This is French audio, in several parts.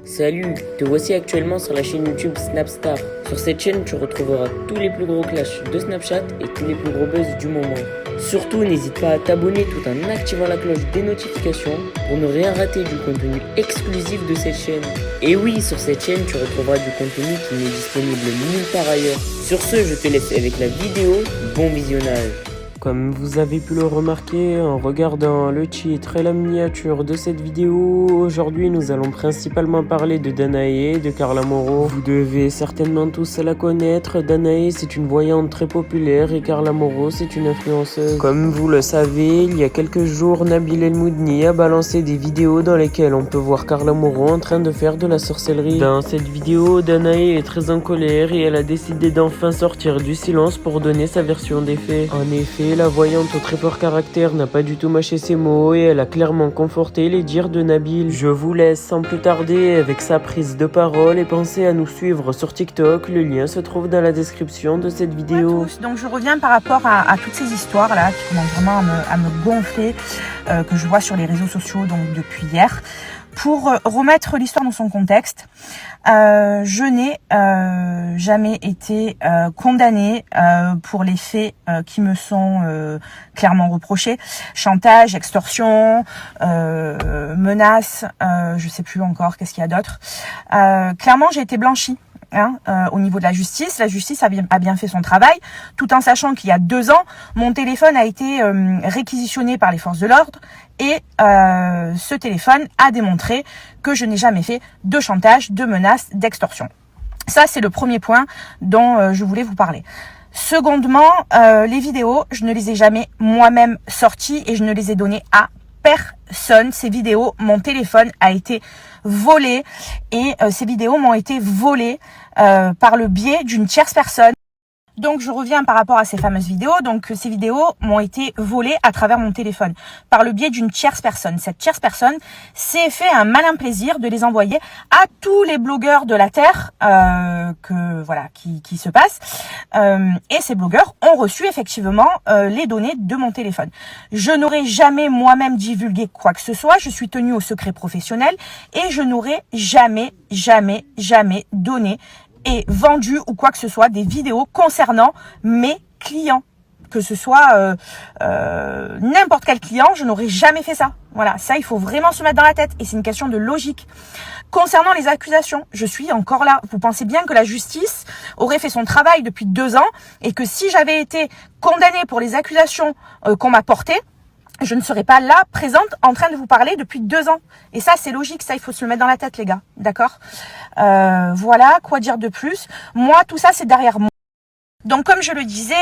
Salut, te voici actuellement sur la chaîne YouTube Snapstar. Sur cette chaîne, tu retrouveras tous les plus gros clashs de Snapchat et tous les plus gros buzz du moment. Surtout, n'hésite pas à t'abonner tout en activant la cloche des notifications pour ne rien rater du contenu exclusif de cette chaîne. Et oui, sur cette chaîne, tu retrouveras du contenu qui n'est disponible nulle part ailleurs. Sur ce, je te laisse avec la vidéo. Bon visionnage. Comme vous avez pu le remarquer en regardant le titre et la miniature de cette vidéo, aujourd'hui nous allons principalement parler de Danae, de Carla Moreau. Vous devez certainement tous la connaître. Danae, c'est une voyante très populaire et Carla Moreau, c'est une influenceuse. Comme vous le savez, il y a quelques jours, Nabil El Moudni a balancé des vidéos dans lesquelles on peut voir Carla Moreau en train de faire de la sorcellerie. Dans cette vidéo, Danae est très en colère et elle a décidé d'enfin sortir du silence pour donner sa version des faits. En effet, la voyante au très fort caractère n'a pas du tout mâché ses mots et elle a clairement conforté les dires de Nabil. Je vous laisse sans plus tarder avec sa prise de parole et pensez à nous suivre sur TikTok. Le lien se trouve dans la description de cette vidéo. Bonjour à tous. Donc je reviens par rapport à toutes ces histoires là qui commencent vraiment à me gonfler, que je vois sur les réseaux sociaux donc depuis hier. Pour remettre l'histoire dans son contexte, je n'ai jamais été condamnée pour les faits qui me sont clairement reprochés. Chantage, extorsion, menaces, je sais plus encore, qu'est-ce qu'il y a d'autre. Clairement, j'ai été blanchie. Au niveau de la justice a bien fait son travail, tout en sachant qu'il y a 2 ans, mon téléphone a été réquisitionné par les forces de l'ordre et ce téléphone a démontré que je n'ai jamais fait de chantage, de menaces, d'extorsion. Ça, c'est le premier point dont je voulais vous parler. Secondement, les vidéos, je ne les ai jamais moi-même sorties et je ne les ai données à personne. Ces vidéos, mon téléphone a été volé et ces vidéos m'ont été volées par le biais d'une tierce personne. Donc je reviens par rapport à ces fameuses vidéos. Donc ces vidéos m'ont été volées à travers mon téléphone par le biais d'une tierce personne. Cette tierce personne s'est fait un malin plaisir de les envoyer à tous les blogueurs de la Terre qui se passent. Et ces blogueurs ont reçu effectivement les données de mon téléphone. Je n'aurais jamais moi-même divulgué quoi que ce soit. Je suis tenue au secret professionnel et je n'aurais jamais donné et vendu ou quoi que ce soit des vidéos concernant mes clients, que ce soit n'importe quel client, je n'aurais jamais fait ça. Voilà, ça il faut vraiment se mettre dans la tête et c'est une question de logique. Concernant les accusations, je suis encore là. Vous pensez bien que la justice aurait fait son travail depuis 2 ans et que si j'avais été condamnée pour les accusations qu'on m'a portées, je ne serais pas là, présente, en train de vous parler depuis 2 ans. Et ça, c'est logique, ça, il faut se le mettre dans la tête, les gars. D'accord ? Voilà, quoi dire de plus ? Moi, tout ça, c'est derrière moi. Donc, comme je le disais,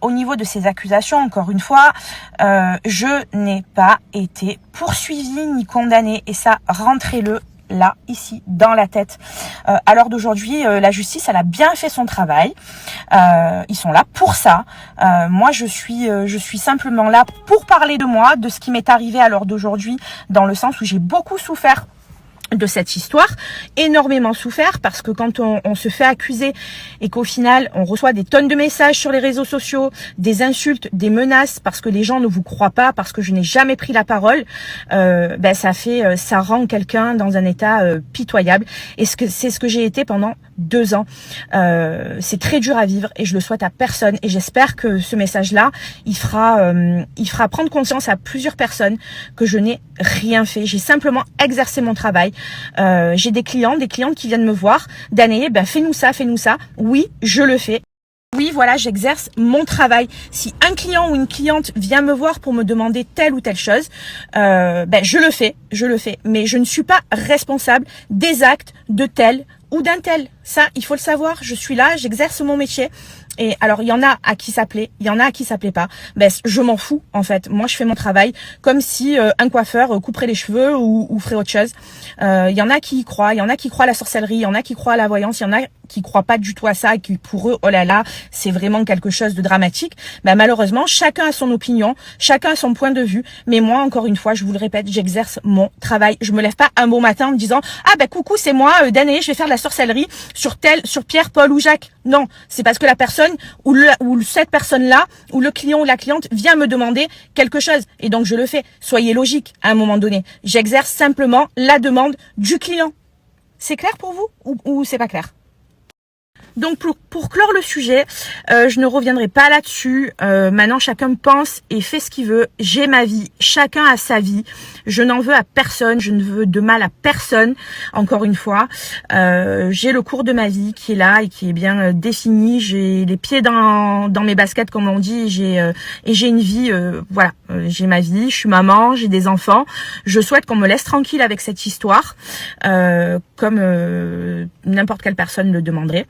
au niveau de ces accusations, encore une fois, je n'ai pas été poursuivie ni condamnée. Et ça, rentrez-le là, ici, dans la tête. À l'heure d'aujourd'hui, la justice, elle a bien fait son travail. Ils sont là pour ça. Moi, je suis simplement là pour parler de moi, de ce qui m'est arrivé à l'heure d'aujourd'hui, dans le sens où j'ai beaucoup souffert de cette histoire, énormément souffert, parce que quand on se fait accuser et qu'au final on reçoit des tonnes de messages sur les réseaux sociaux, des insultes, des menaces, parce que les gens ne vous croient pas, parce que je n'ai jamais pris la parole, ça rend quelqu'un dans un état pitoyable. Et c'est ce que j'ai été pendant 2 ans. C'est très dur à vivre et je le souhaite à personne. Et j'espère que ce message-là, il fera prendre conscience à plusieurs personnes que je n'ai rien fait. J'ai simplement exercé mon travail. J'ai des clientes qui viennent me voir. Danae, fais-nous ça. Oui, je le fais. Oui, voilà, j'exerce mon travail. Si un client ou une cliente vient me voir pour me demander telle ou telle chose, je le fais. Mais je ne suis pas responsable des actes de tel ou d'un tel. Ça, il faut le savoir. Je suis là, j'exerce mon métier. Et alors, il y en a à qui ça plaît, il y en a à qui ça plaît pas. Je m'en fous, en fait. Moi, je fais mon travail comme si un coiffeur couperait les cheveux ou ferait autre chose. Il y en a qui y croient, il y en a qui croient à la sorcellerie, il y en a qui croient à la voyance, il y en a qui croient pas du tout à ça et qui, pour eux, oh là là, c'est vraiment quelque chose de dramatique. Malheureusement, chacun a son opinion, chacun a son point de vue. Mais moi, encore une fois, je vous le répète, j'exerce mon travail. Je me lève pas un bon matin en me disant, coucou, c'est moi, Danae, je vais faire de la sorcellerie sur Pierre, Paul ou Jacques. Non, c'est parce que la personne ou cette personne-là ou le client ou la cliente vient me demander quelque chose et donc je le fais. Soyez logique à un moment donné. J'exerce simplement la demande du client. C'est clair pour vous ou c'est pas clair? Donc pour clore le sujet, je ne reviendrai pas là-dessus. Maintenant, chacun pense et fait ce qu'il veut. J'ai ma vie, chacun a sa vie. Je n'en veux à personne, je ne veux de mal à personne. Encore une fois, j'ai le cours de ma vie qui est là et qui est bien défini. J'ai les pieds dans mes baskets, comme on dit, et j'ai une vie. Voilà, j'ai ma vie, je suis maman, j'ai des enfants. Je souhaite qu'on me laisse tranquille avec cette histoire, comme n'importe quelle personne le demanderait.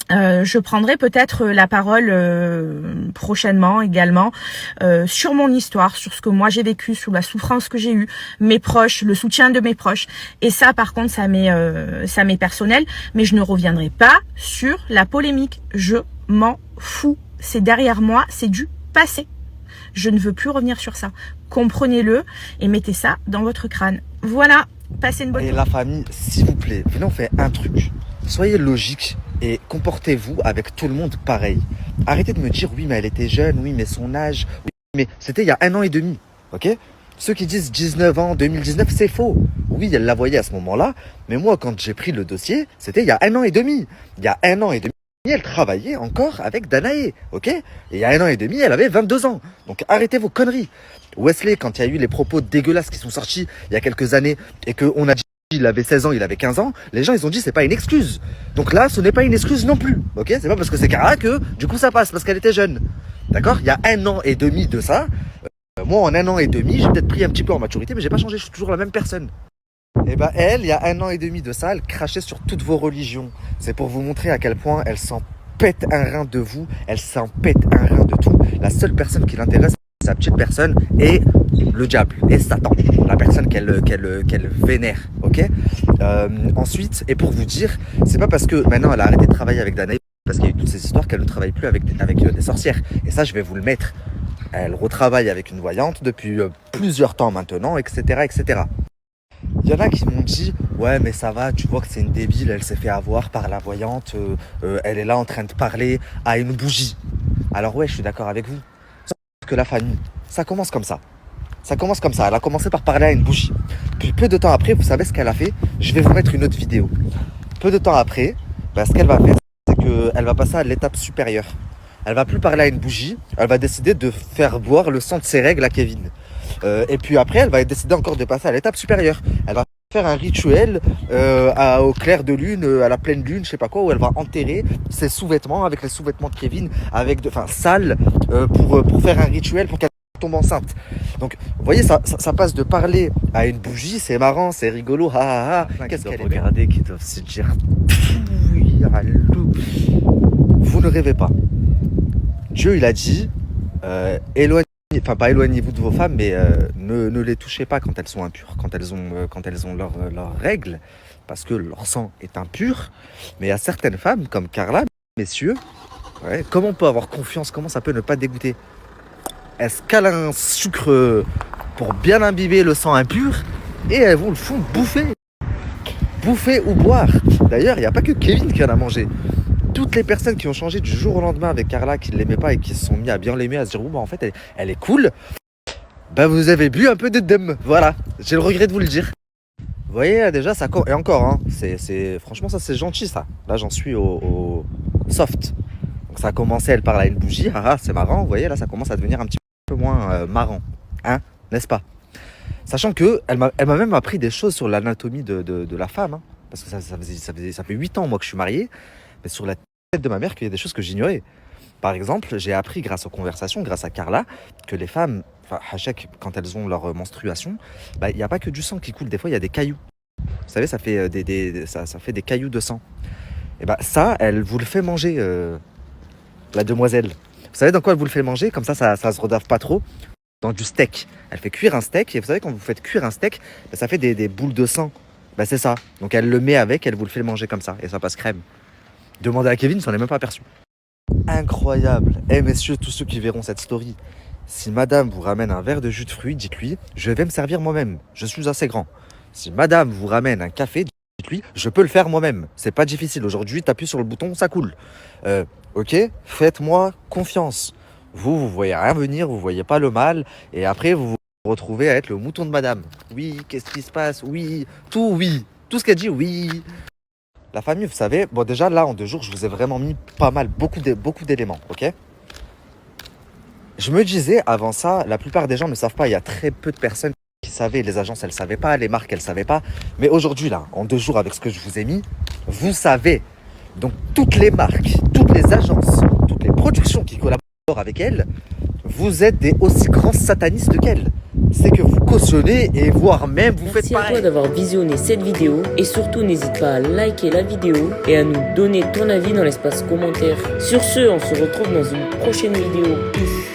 Je prendrai peut-être la parole prochainement également sur mon histoire, sur ce que moi j'ai vécu, sur la souffrance que j'ai eue, mes proches, le soutien de mes proches. Et ça, par contre, ça m'est personnel, mais je ne reviendrai pas sur la polémique. Je m'en fous. C'est derrière moi, c'est du passé. Je ne veux plus revenir sur ça. Comprenez-le et mettez ça dans votre crâne. Voilà, passez une bonne journée. Et la famille, s'il vous plaît, venez on fait un truc. Soyez logique et comportez-vous avec tout le monde pareil. Arrêtez de me dire oui mais elle était jeune, oui mais son âge, oui mais c'était il y a 1 an et demi, ok? Ceux qui disent 19 ans, 2019, c'est faux. Oui, elle la voyait à ce moment-là, mais moi quand j'ai pris le dossier, c'était il y a 1 an et demi. Il y a 1 an et demi, elle travaillait encore avec Danae, ok? Et il y a 1 an et demi, elle avait 22 ans. Donc arrêtez vos conneries. Wesley, quand il y a eu les propos dégueulasses qui sont sortis il y a quelques années et qu'on a dit il avait 16 ans, il avait 15 ans, les gens ils ont dit c'est pas une excuse. Donc là, ce n'est pas une excuse non plus, ok? C'est pas parce que c'est Carla que du coup ça passe, parce qu'elle était jeune. D'accord? Il y a 1 an et demi de ça. Moi, en 1 an et demi, j'ai peut-être pris un petit peu en maturité, mais j'ai pas changé, je suis toujours la même personne. Et bah elle, il y a 1 an et demi de ça, elle crachait sur toutes vos religions. C'est pour vous montrer à quel point elle s'en pète un rein de vous, elle s'en pète un rein de tout. La seule personne qui l'intéresse, c'est sa petite personne et le diable et Satan, la personne qu'elle vénère, ok? Ensuite, et pour vous dire, c'est pas parce que maintenant elle a arrêté de travailler avec Danae, parce qu'il y a eu toutes ces histoires qu'elle ne travaille plus avec des sorcières. Et ça, je vais vous le mettre. Elle retravaille avec une voyante depuis plusieurs temps maintenant, etc., etc. Il y en a qui m'ont dit ouais mais ça va, tu vois que c'est une débile, elle s'est fait avoir par la voyante, elle est là en train de parler à une bougie. Alors ouais, je suis d'accord avec vous. Sauf que la famille, ça commence comme ça. Ça commence comme ça, elle a commencé par parler à une bougie. Puis peu de temps après, vous savez ce qu'elle a fait? Je vais vous mettre une autre vidéo. Peu de temps après, ce qu'elle va faire, c'est qu'elle va passer à l'étape supérieure. Elle va plus parler à une bougie, elle va décider de faire boire le sang de ses règles à Kevin. Et puis après, elle va décider encore de passer à l'étape supérieure. Elle va faire un rituel au clair de lune, à la pleine lune, je sais pas quoi, où elle va enterrer ses sous-vêtements avec les sous-vêtements de Kevin, sales, pour faire un rituel pour qu'elle tombe enceinte. Donc, vous voyez, ça passe de parler à une bougie, c'est marrant, c'est rigolo, ha ha ha. Qu'est-ce qu'elle regarder, qui doivent se dire, oui, allô. Vous ne rêvez pas. Dieu, il a dit, pas éloignez-vous de vos femmes, mais ne les touchez pas quand elles sont impures, quand elles ont leurs règles, parce que leur sang est impur. Mais il y a certaines femmes, comme Carla, messieurs, ouais, comment on peut avoir confiance, comment ça peut ne pas dégoûter? Elles calent un sucre pour bien imbiber le sang impur, et elles vous le font bouffer ou boire. D'ailleurs, il n'y a pas que Kevin qui en a mangé. Toutes les personnes qui ont changé du jour au lendemain avec Carla, qui ne l'aimaient pas et qui se sont mis à bien l'aimer, à se dire en fait elle est cool, vous avez bu un peu de dum. Voilà, j'ai le regret de vous le dire. Vous voyez déjà, ça et encore, hein, franchement ça c'est gentil ça. Là j'en suis au soft. Donc ça a commencé, elle parle à une bougie, c'est marrant, vous voyez là ça commence à devenir un petit peu moins marrant, hein, n'est-ce pas? Sachant que elle m'a même appris des choses sur l'anatomie de la femme, hein, parce que ça fait 8 ans moi que je suis marié. Mais sur la tête de ma mère qu'il y a des choses que j'ignorais. Par exemple, j'ai appris grâce aux conversations, grâce à Carla, que les femmes, Hachek, quand elles ont leur menstruation, il n'y a pas que du sang qui coule. Des fois, il y a des cailloux. Vous savez, ça fait ça fait des cailloux de sang. Et ça, elle vous le fait manger, la demoiselle. Vous savez dans quoi elle vous le fait manger? Comme ça se redave pas trop. Dans du steak. Elle fait cuire un steak. Et vous savez, quand vous faites cuire un steak, ça fait des boules de sang. C'est ça. Donc elle le met avec, elle vous le fait manger comme ça. Et ça passe crème. Demandez à Kevin, il s'en est même pas aperçu. Incroyable. Messieurs, tous ceux qui verront cette story, si madame vous ramène un verre de jus de fruits, dites-lui, je vais me servir moi-même, je suis assez grand. Si madame vous ramène un café, dites-lui, je peux le faire moi-même, c'est pas difficile. Aujourd'hui, t'appuies sur le bouton, ça coule. Ok, faites-moi confiance. Vous voyez rien venir, vous voyez pas le mal, et après vous vous retrouvez à être le mouton de madame. Oui, qu'est-ce qui se passe? Oui, tout Tout ce qu'elle dit, oui. La famille, vous savez, bon déjà là en 2 jours, je vous ai vraiment mis pas mal, beaucoup d'éléments, ok? Je me disais avant ça, la plupart des gens ne savent pas, il y a très peu de personnes qui savaient, les agences elles savaient pas, les marques elles savaient pas. Mais aujourd'hui là, en 2 jours avec ce que je vous ai mis, vous savez. Donc toutes les marques, toutes les agences, toutes les productions qui collaborent avec elles, vous êtes des aussi grands satanistes qu'elles. C'est que vous cautionnez et voire même vous faites Merci à pareil. toi d'avoir visionné cette vidéo et surtout n'hésite pas à liker la vidéo et à nous donner ton avis dans l'espace commentaire. Sur ce, on se retrouve dans une prochaine vidéo. Peace.